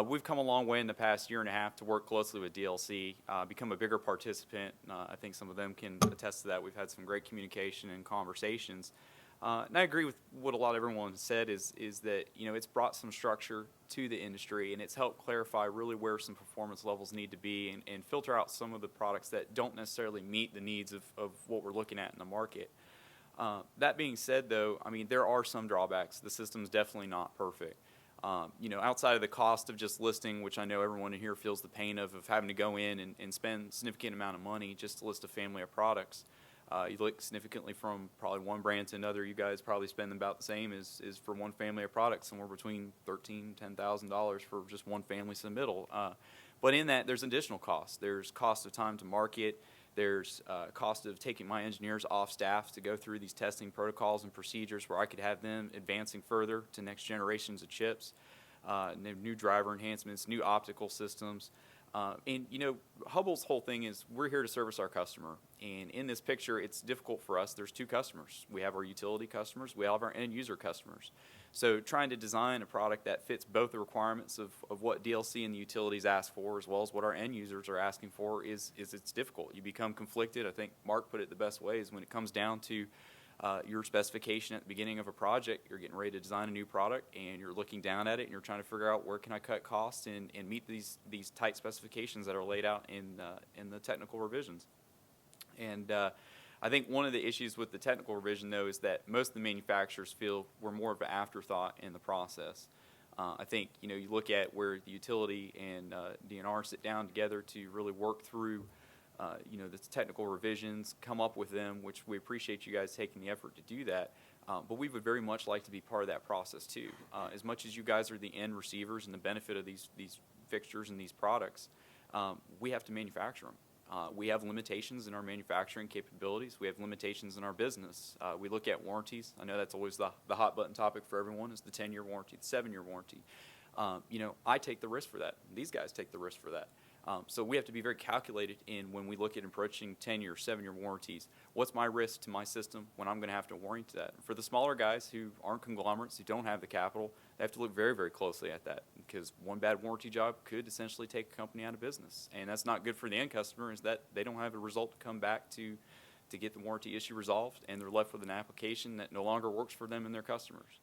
We've come a long way in the past year and a half to work closely with DLC, become a bigger participant. I think some of them can attest to that. We've had some great communication and conversations. And I agree with what a lot of everyone said is that, it's brought some structure to the industry, and it's helped clarify really where some performance levels need to be and filter out some of the products that don't necessarily meet the needs of what we're looking at in the market. That being said, though, there are some drawbacks. The system's definitely not perfect. Outside of the cost of just listing, which I know everyone in here feels the pain of having to go in and spend a significant amount of money just to list a family of products. You look significantly from probably one brand to another, you guys probably spend about the same as for one family of products, somewhere between $13,000 to $10,000 for just one family submittal. But in that, there's additional costs. There's cost of time to market. There's cost of taking my engineers off staff to go through these testing protocols and procedures where I could have them advancing further to next generations of chips, new driver enhancements, new optical systems. And Hubbell's whole thing is we're here to service our customer. And in this picture, it's difficult for us. There's two customers. We have our utility customers. We have our end user customers. So trying to design a product that fits both the requirements of what DLC and the utilities ask for, as well as what our end users are asking for, is it's difficult. You become conflicted. I think Mark put it the best way is when it comes down to your specification at the beginning of a project, you're getting ready to design a new product, and you're looking down at it, and you're trying to figure out where can I cut costs and meet these tight specifications that are laid out in the technical revisions. And I think one of the issues with the technical revision, though, is that most of the manufacturers feel we're more of an afterthought in the process. I think, you look at where the utility and DNR sit down together to really work through the technical revisions, come up with them, which we appreciate you guys taking the effort to do that. But we would very much like to be part of that process too. As much as you guys are the end receivers and the benefit of these fixtures and these products, we have to manufacture them. We have limitations in our manufacturing capabilities. We have limitations in our business. We look at warranties. I know that's always the hot button topic for everyone is the 10-year warranty, the 7-year warranty. I take the risk for that. These guys take the risk for that. So we have to be very calculated in when we look at approaching 10-year, 7-year warranties. What's my risk to my system when I'm going to have to warranty that? For the smaller guys who aren't conglomerates, who don't have the capital, they have to look very, very closely at that because one bad warranty job could essentially take a company out of business. And that's not good for the end customer is that they don't have a result to come back to get the warranty issue resolved, and they're left with an application that no longer works for them and their customers.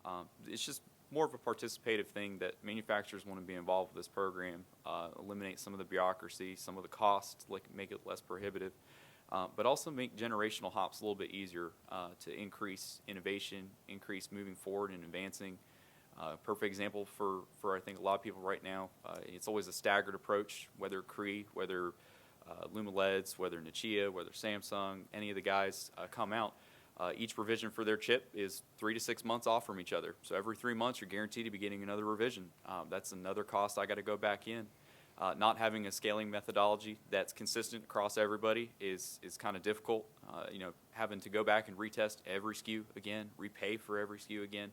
It's just more of a participative thing that manufacturers want to be involved with this program, eliminate some of the bureaucracy, some of the costs, make it less prohibitive, but also make generational hops a little bit easier to increase innovation, increase moving forward and advancing. Perfect example for I think a lot of people right now, it's always a staggered approach, whether Cree, whether LumaLEDs, whether Nichia, whether Samsung, any of the guys come out. Each revision for their chip is 3 to 6 months off from each other. So every 3 months, you're guaranteed to be getting another revision. That's another cost I got to go back in. Not having a scaling methodology that's consistent across everybody is kind of difficult. Having to go back and retest every SKU again, repay for every SKU again,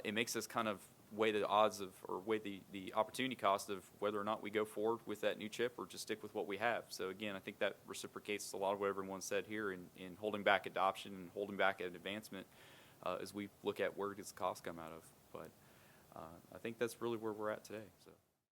it makes us kind of weigh the odds of, or weigh the opportunity cost of whether or not we go forward with that new chip or just stick with what we have. So again, I think that reciprocates a lot of what everyone said here in holding back adoption and holding back an advancement as we look at where does the cost come out of. But I think that's really where we're at today. So.